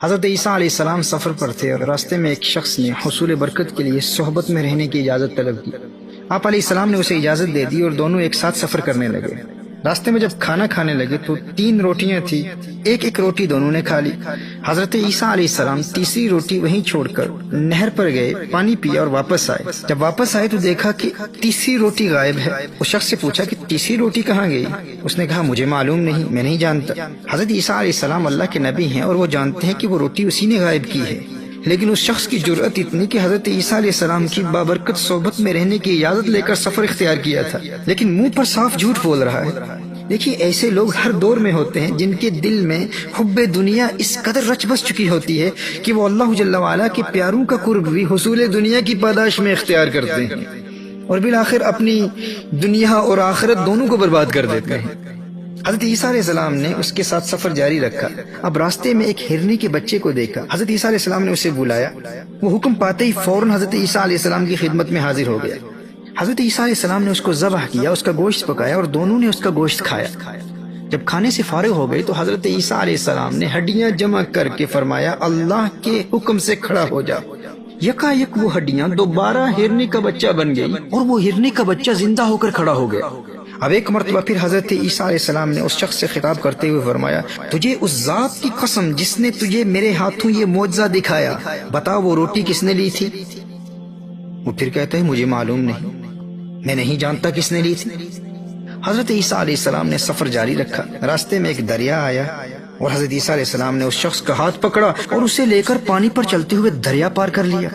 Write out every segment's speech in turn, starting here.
حضرت عیسیٰ علیہ السلام سفر پر تھے اور راستے میں ایک شخص نے حصول برکت کے لیے صحبت میں رہنے کی اجازت طلب کی۔ آپ علیہ السلام نے اسے اجازت دے دی اور دونوں ایک ساتھ سفر کرنے لگے۔ راستے میں جب کھانا کھانے لگے تو 3 روٹیاں تھیں، ایک روٹی دونوں نے کھا لی۔ حضرت عیسیٰ علیہ السلام تیسری روٹی وہیں چھوڑ کر نہر پر گئے، پانی پیا اور واپس آئے۔ جب واپس آئے تو دیکھا کہ تیسری روٹی غائب ہے۔ اس شخص سے پوچھا کہ تیسری روٹی کہاں گئی؟ اس نے کہا مجھے معلوم نہیں، میں نہیں جانتا۔ حضرت عیسیٰ علیہ السلام اللہ کے نبی ہیں اور وہ جانتے ہیں کہ وہ روٹی اسی نے غائب کی ہے، لیکن اس شخص کی جرأت اتنی کہ حضرت عیسیٰ علیہ السلام کی بابرکت صحبت میں رہنے کی اجازت لے کر سفر اختیار کیا تھا، لیکن منہ پر صاف جھوٹ بول رہا ہے۔ دیکھیے ایسے لوگ ہر دور میں ہوتے ہیں جن کے دل میں حب دنیا اس قدر رچ بس چکی ہوتی ہے کہ وہ اللہ جل وعلا کے پیاروں کا قرب بھی حصول دنیا کی پاداش میں اختیار کرتے ہیں اور بالآخر اپنی دنیا اور آخرت دونوں کو برباد کر دیتے ہیں۔ حضرت عیسیٰ علیہ السلام نے اس کے ساتھ سفر جاری رکھا۔ اب راستے میں ایک ہرنی کے بچے کو دیکھا۔ حضرت عیسیٰ علیہ السلام نے اسے بلایا۔ وہ حکم پاتے ہی فوراً حضرت عیسیٰ علیہ السلام کی خدمت میں حاضر ہو گیا۔ حضرت عیسیٰ علیہ السلام نے اس کو ذبح کیا، اس کا گوشت پکایا اور دونوں نے اس کا گوشت کھایا۔ جب کھانے سے فارغ ہو گئے تو حضرت عیسیٰ علیہ السلام نے ہڈیاں جمع کر کے فرمایا اللہ کے حکم سے کھڑا ہو جا۔ یکا یک وہ ہڈیاں دوبارہ ہرنی کا بچہ بن گئی اور وہ ہرنی کا بچہ زندہ ہو کر کھڑا ہو گیا۔ اب ایک مرتبہ پھر حضرت عیسیٰ علیہ السلام نے اس شخص سے خطاب کرتے ہوئے فرمایا تجھے اس ذات کی قسم جس نے تجھے میرے ہاتھوں یہ معجزہ دکھایا، بتا وہ روٹی کس نے لی تھی؟ وہ پھر کہتا ہے مجھے معلوم نہیں، میں نہیں جانتا کس نے لی تھی۔ حضرت عیسیٰ علیہ السلام نے سفر جاری رکھا۔ راستے میں ایک دریا آیا اور حضرت عیسیٰ علیہ السلام نے اس شخص کا ہاتھ پکڑا اور اسے لے کر پانی پر چلتے ہوئے دریا پار کر لیا۔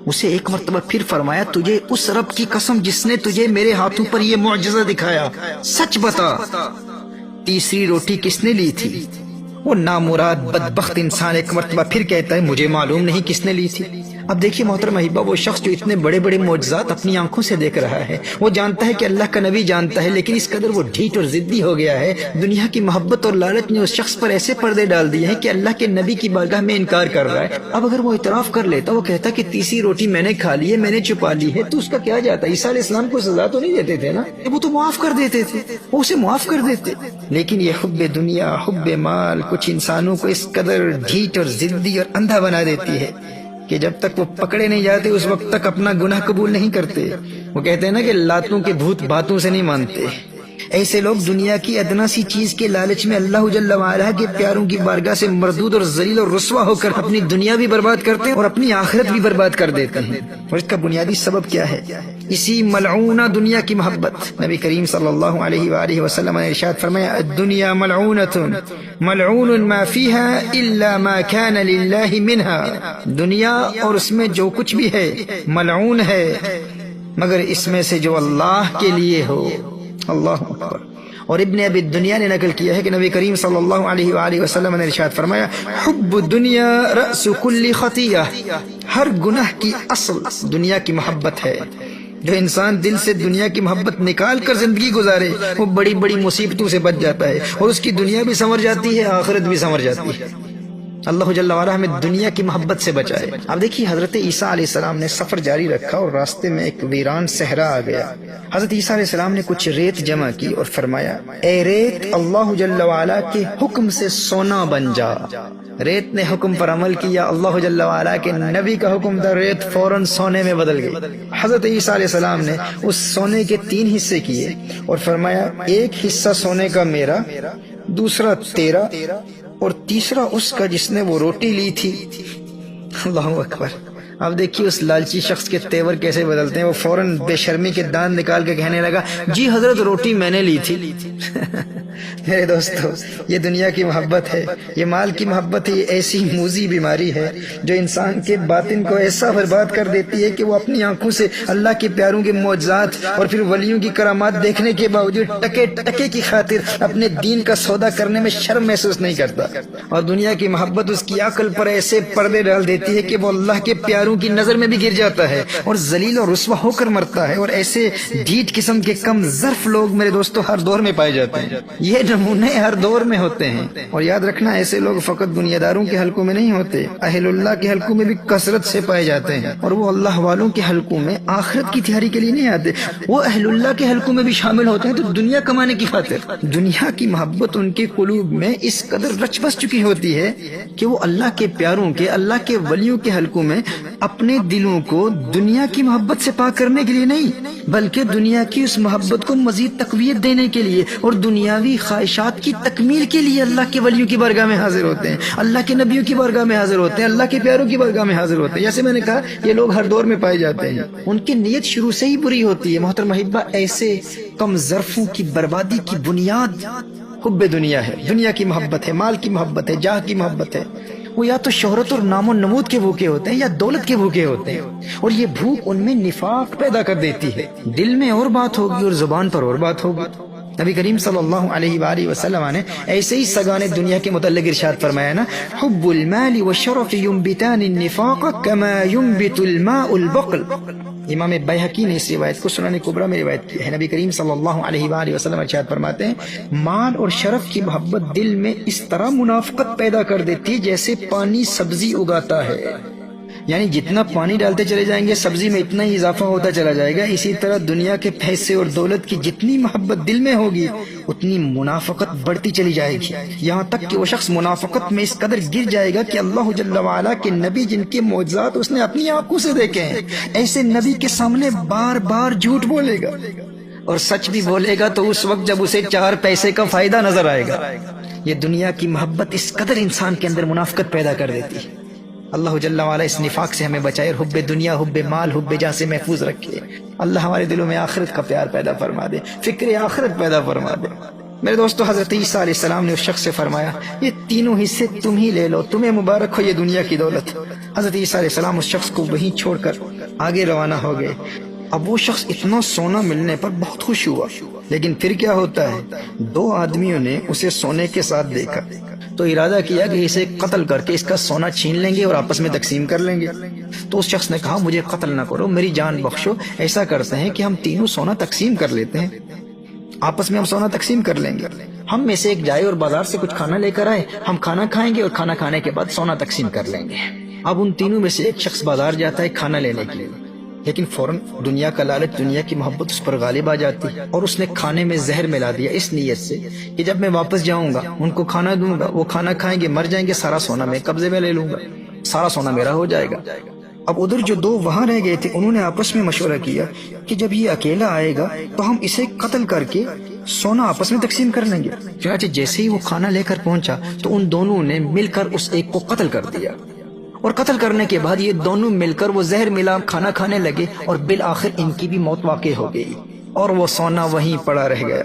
اسے ایک مرتبہ پھر فرمایا تجھے اس رب کی قسم جس نے تجھے میرے ہاتھوں پر یہ معجزہ دکھایا، سچ بتا تیسری روٹی کس نے لی تھی؟ وہ نامراد بدبخت انسان ایک مرتبہ پھر کہتا ہے مجھے معلوم نہیں کس نے لی تھی۔ اب دیکھیے محترم احباب، وہ شخص جو اتنے بڑے بڑے معجزات اپنی آنکھوں سے دیکھ رہا ہے، وہ جانتا ہے کہ اللہ کا نبی جانتا ہے، لیکن اس قدر وہ ڈھیٹ اور ضدی ہو گیا ہے، دنیا کی محبت اور لالچ نے اس شخص پر ایسے پردے ڈال دیے ہیں کہ اللہ کے نبی کی بارگاہ میں انکار کر رہا ہے۔ اب اگر وہ اعتراف کر لیتا، وہ کہتا کہ تیسری روٹی میں نے کھا لی ہے، میں نے چھپا لی ہے، تو اس کا کیا جاتا؟ عیسیٰ علیہ السلام کو سزا تو نہیں دیتے تھے نا، وہ تو معاف کر دیتے تھے، وہ اسے معاف کر دیتے۔ لیکن یہ حب دنیا، حب مال کچھ انسانوں کو اس قدر ڈھیٹ اور ضدی اور اندھا بنا دیتی ہے کہ جب تک وہ پکڑے نہیں جاتے اس وقت تک اپنا گناہ قبول نہیں کرتے۔ وہ کہتے ہیں نا کہ لاتوں کے بھوت باتوں سے نہیں مانتے۔ ایسے لوگ دنیا کی ادنا سی چیز کے لالچ میں اللہ جل وعلا کے پیاروں کی بارگاہ سے مردود اور ذلیل اور رسوا ہو کر اپنی دنیا بھی برباد کرتے ہیں اور اپنی آخرت بھی برباد کر دیتے ہیں۔ اور اس کا بنیادی سبب کیا ہے؟ اسی ملعونہ دنیا کی محبت۔ نبی کریم صلی اللہ علیہ وآلہ وسلم نے ارشاد فرمایا الدنیا ملعونۃ ملعون ما فیها الا ما کان للہ منها، دنیا اور اس میں جو کچھ بھی ہے ملعون ہے مگر اس میں سے جو اللہ کے لیے ہو۔ اللہ اکبر۔ اور ابن ابی الدنیا نے نقل کیا ہے کہ نبی کریم صلی اللہ علیہ وآلہ وسلم نے ارشاد فرمایا حب الدنیا رأس کل خطیہ، ہر گناہ کی اصل دنیا کی محبت ہے۔ جو انسان دل سے دنیا کی محبت نکال کر زندگی گزارے وہ بڑی بڑی مصیبتوں سے بچ جاتا ہے اور اس کی دنیا بھی سنور جاتی ہے، آخرت بھی سنور جاتی ہے۔ اللہ جل وعلا ہمیں دنیا کی محبت سے بچائے۔ اب دیکھیے حضرت عیسیٰ علیہ السلام نے سفر جاری رکھا اور راستے میں ایک ویران صحرا آ گیا۔ حضرت عیسیٰ علیہ السلام نے کچھ ریت جمع کی اور فرمایا اے ریت اللہ جل وعلا کے حکم سے سونا بن جا۔ ریت نے حکم پر عمل کیا، اللہ جل وعلا کے نبی کا حکم تھا، ریت فوراً سونے میں بدل گئی۔ حضرت عیسیٰ علیہ السلام نے اس سونے کے 3 حصے کیے اور فرمایا ایک حصہ سونے کا میرا، دوسرا تیرا اور تیسرا اس کا جس نے وہ روٹی لی تھی۔ اللہ اکبر۔ اب دیکھیے اس لالچی شخص کے تیور کیسے بدلتے ہیں۔ وہ فوراً بے شرمی کے دانت نکال کے کہنے لگا جی حضرت روٹی میں نے لی تھی۔ میرے دوستو یہ دنیا کی محبت ہے، یہ مال کی محبت ہے، یہ ایسی موذی بیماری ہے جو انسان کے باطن کو ایسا برباد کر دیتی ہے کہ وہ اپنی آنکھوں سے اللہ کے پیاروں کے معجزات اور پھر ولیوں کی کرامات دیکھنے کے باوجود ٹکے ٹکے کی خاطر اپنے دین کا سودا کرنے میں شرم محسوس نہیں کرتا، اور دنیا کی محبت اس کی عقل پر ایسے پردے ڈال دیتی ہے کہ وہ اللہ کے پیاروں پیاروں کی نظر میں بھی گر جاتا ہے اور ذلیل اور رسوا ہو کر مرتا ہے. اور ایسے ڈھیٹ قسم کے کم ظرف لوگ میرے دوستو ہر دور میں پائے جاتے ہیں. یہ نمونے ہر دور میں ہوتے ہیں. اور یاد رکھنا ایسے لوگ فقط دنیا داروں کے حلقوں میں نہیں ہوتے, اہل اللہ کے حلقوں میں بھی کثرت سے پائے جاتے ہیں. اور وہ اللہ والوں کے حلقوں میں آخرت کی تیاری کے لیے نہیں آتے, وہ اہل اللہ کے حلقوں میں بھی شامل ہوتے ہیں تو دنیا کمانے کی خاطر. دنیا کی محبت ان کے قلوب میں اس قدر رچ بس چکی ہوتی ہے کہ وہ اللہ کے پیاروں کے, اللہ کے ولیوں کے حلقوں میں اپنے دلوں کو دنیا کی محبت سے پاک کرنے کے لیے نہیں بلکہ دنیا کی اس محبت کو مزید تقویت دینے کے لیے اور دنیاوی خواہشات کی تکمیل کے لیے اللہ کے ولیوں کی بارگاہ میں حاضر ہوتے ہیں, اللہ کے نبیوں کی بارگاہ میں حاضر ہوتے ہیں, اللہ کے پیاروں کی بارگاہ میں حاضر ہوتے ہیں. جیسے میں نے کہا یہ لوگ ہر دور میں پائے جاتے ہیں. ان کی نیت شروع سے ہی بری ہوتی ہے. محترم احبہ, ایسے کم ظرفوں کی بربادی کی بنیاد حب دنیا ہے, دنیا کی محبت ہے, مال کی محبت ہے, جاہ کی محبت ہے. وہ یا تو شہرت اور نام و نمود کے بھوکے ہوتے ہیں یا دولت کے بھوکے ہوتے ہیں, اور یہ بھوک ان میں نفاق پیدا کر دیتی ہے. دل میں اور بات ہوگی اور زبان پر اور بات ہوگی. نبی کریم صلی اللہ علیہ وآلہ وسلم نے ایسے ہی سگانے دنیا کے متعلق ارشاد فرمایا نا, حب المال والشرف ينبتان النفاق كما ينبت الماء البقل. امام بیہقی نے اس روایت کو سنن کبریٰ میں روایت کی ہے. نبی کریم صلی اللہ علیہ وآلہ وسلم ارشاد فرماتے ہیں, مال اور شرف کی محبت دل میں اس طرح منافقت پیدا کر دیتی جیسے پانی سبزی اگاتا ہے. یعنی جتنا پانی ڈالتے چلے جائیں گے سبزی میں اتنا ہی اضافہ ہوتا چلا جائے گا. اسی طرح دنیا کے پیسے اور دولت کی جتنی محبت دل میں ہوگی اتنی منافقت بڑھتی چلی جائے گی, یہاں تک کہ وہ شخص منافقت میں اس قدر گر جائے گا کہ اللہ جل وعلا کے نبی جن کے معجزات اس نے اپنی آنکھوں سے دیکھے ہیں, ایسے نبی کے سامنے بار بار جھوٹ بولے گا, اور سچ بھی بولے گا تو اس وقت جب اسے 4 پیسے کا فائدہ نظر آئے گا. یہ دنیا کی محبت اس قدر انسان کے اندر منافقت پیدا کر دیتی ہے. اللہ جل وعلا اس نفاق سے ہمیں بچائے, حب دنیا, حب مال, حب جاہ سے محفوظ رکھے. اللہ ہمارے دلوں میں آخرت کا پیار پیدا فرما دے, فکر آخرت پیدا فرما دے. میرے دوستو, حضرت عیسیٰ علیہ السلام نے اس شخص سے فرمایا, یہ تینوں حصے تم ہی لے لو, تمہیں مبارک ہو یہ دنیا کی دولت. حضرت عیسیٰ علیہ السلام اس شخص کو وہیں چھوڑ کر آگے روانہ ہو گئے. اب وہ شخص اتنا سونا ملنے پر بہت خوش ہوا, لیکن پھر کیا ہوتا ہے, 2 آدمیوں نے اسے سونے کے ساتھ دیکھا تو ارادہ کیا کہ اسے قتل کر کے اس کا سونا چھین لیں گے اور آپس میں تقسیم کر لیں گے. تو اس شخص نے کہا, مجھے قتل نہ کرو, میری جان بخشو, ایسا کرتے ہیں کہ ہم تینوں سونا تقسیم کر لیتے ہیں, آپس میں ہم سونا تقسیم کر لیں گے. ہم میں سے ایک جائے اور بازار سے کچھ کھانا لے کر آئے, ہم کھانا کھائیں گے اور کھانا کھانے کے بعد سونا تقسیم کر لیں گے. اب ان تینوں میں سے ایک شخص بازار جاتا ہے کھانا لینے کے لیے, لیکن فوراً دنیا کا لالچ, دنیا کی محبت اس پر غالب آ جاتی ہے, اور اس نے کھانے میں زہر ملا دیا اس نیت سے کہ جب میں واپس جاؤں گا ان کو کھانا دوں گا, وہ کھانا کھائیں گے, مر جائیں گے, سارا سونا میں قبضے میں لے لوں گا, سارا سونا میرا ہو جائے گا. اب ادھر جو 2 وہاں رہ گئے تھے انہوں نے آپس میں مشورہ کیا کہ جب یہ اکیلا آئے گا تو ہم اسے قتل کر کے سونا آپس میں تقسیم کر لیں گے. چنانچہ جیسے ہی وہ کھانا لے کر پہنچا تو ان دونوں نے مل کر اس ایک کو قتل کر دیا, اور قتل کرنے کے بعد یہ دونوں مل کر وہ زہر ملا کھانا کھانے لگے, اور بالآخر ان کی بھی موت واقع ہو گئی اور وہ سونا وہیں پڑا رہ گیا.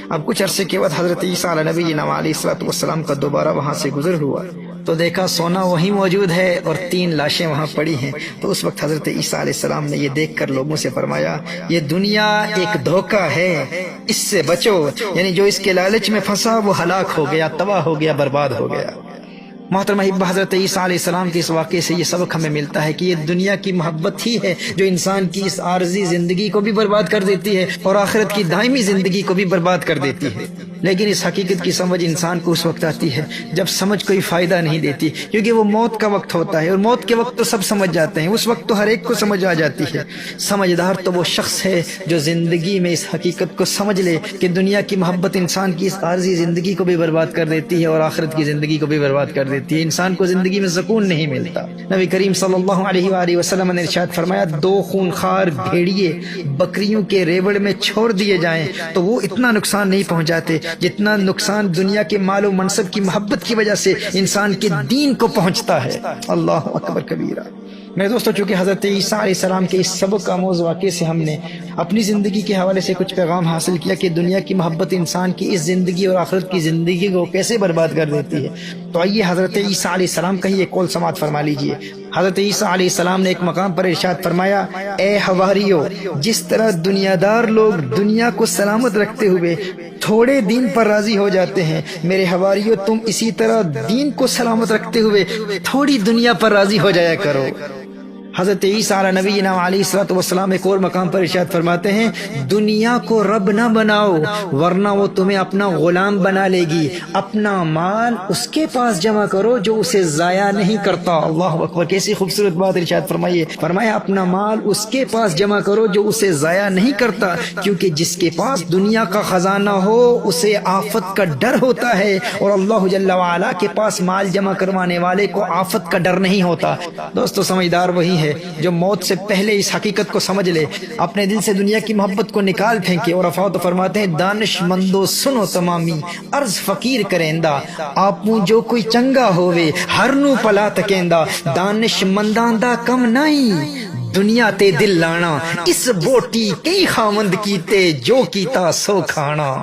اب کچھ عرصے کے بعد حضرت عیسیٰ علیہ نبی علیہ السلام کا دوبارہ وہاں سے گزر ہوا تو دیکھا سونا وہیں موجود ہے اور 3 لاشیں وہاں پڑی ہیں. تو اس وقت حضرت عیسیٰ علیہ السلام نے یہ دیکھ کر لوگوں سے فرمایا, یہ دنیا ایک دھوکہ ہے, اس سے بچو, یعنی جو اس کے لالچ میں پھنسا وہ ہلاک ہو گیا, تباہ ہو گیا, برباد ہو گیا. محترم احبہ, حضرت عیسیٰ علیہ السلام کے اس واقعے سے یہ سبق ہمیں ملتا ہے کہ یہ دنیا کی محبت ہی ہے جو انسان کی اس عارضی زندگی کو بھی برباد کر دیتی ہے اور آخرت کی دائمی زندگی کو بھی برباد کر دیتی ہے. لیکن اس حقیقت کی سمجھ انسان کو اس وقت آتی ہے جب سمجھ کوئی فائدہ نہیں دیتی, کیونکہ وہ موت کا وقت ہوتا ہے, اور موت کے وقت تو سب سمجھ جاتے ہیں, اس وقت تو ہر ایک کو سمجھ آ جاتی ہے. سمجھدار تو وہ شخص ہے جو زندگی میں اس حقیقت کو سمجھ لے کہ دنیا کی محبت انسان کی اس عارضی زندگی کو بھی برباد کر دیتی ہے اور آخرت کی زندگی کو بھی برباد کر دیتی ہے. انسان کو زندگی میں سکون نہیں ملتا. نبی کریم صلی اللہ علیہ وآلہ وسلم نے ارشاد فرمایا, 2 خونخوار بھیڑیے بکریوں کے ریوڑ میں چھوڑ دیے جائیں تو وہ اتنا نقصان نہیں پہنچاتے جتنا نقصان دنیا کے مال و منصب کی محبت کی وجہ سے انسان کے دین کو پہنچتا ہے. اللہ اکبر کبیرہ. میرے دوستو, چونکہ حضرت عیسیٰ علیہ السلام کے اس سبق آموز واقعے سے ہم نے اپنی زندگی کے حوالے سے کچھ پیغام حاصل کیا کہ دنیا کی محبت انسان کی اس زندگی اور آخرت کی زندگی کو کیسے برباد کر دیتی ہے. تو آئیے حضرت عیسیٰ علیہ السلام کا ہی ایک قول سماعت فرما لیجئے. حضرت عیسیٰ علیہ السلام نے ایک مقام پر ارشاد فرمایا, اے حواریو, جس طرح دنیا دار لوگ دنیا کو سلامت رکھتے ہوئے تھوڑے دین پر راضی ہو جاتے ہیں, میرے حواریو تم اسی طرح دین کو سلامت رکھتے ہوئے تھوڑی دنیا پر راضی ہو جایا کرو. حضرت عیسیٰ علیہ نبینا علیہ الصلوۃ والسلام ایک اور مقام پر ارشاد فرماتے ہیں دنیا کو رب نہ بناؤ ورنہ وہ تمہیں اپنا غلام بنا لے گی، اپنا مال اس کے پاس جمع کرو جو اسے ضائع نہیں کرتا۔ اللہ اکبر، کیسی خوبصورت بات ارشاد فرمائیے، فرمایا اپنا مال اس کے پاس جمع کرو جو اسے ضائع نہیں کرتا، کیونکہ جس کے پاس دنیا کا خزانہ ہو اسے آفت کا ڈر ہوتا ہے، اور اللہ جل وعلا کے پاس مال جمع کروانے والے کو آفت کا ڈر نہیں ہوتا۔ دوستو سمجھدار وہی ہے جو موت سے پہلے اس حقیقت کو سمجھ لے، اپنے دل سے دنیا کی محبت کو نکال پھینکے، اور افاوت فرماتے ہیں دانش مندو سنو تمامی عرض فقیر کریندا، آپوں جو کوئی چنگا ہووے ہر نو پلا تکیندا، دانش منداں دا کم نہیں دنیا تے دل لانا، اس بوٹی کئی خامند کیتے جو کیتا سو کھانا۔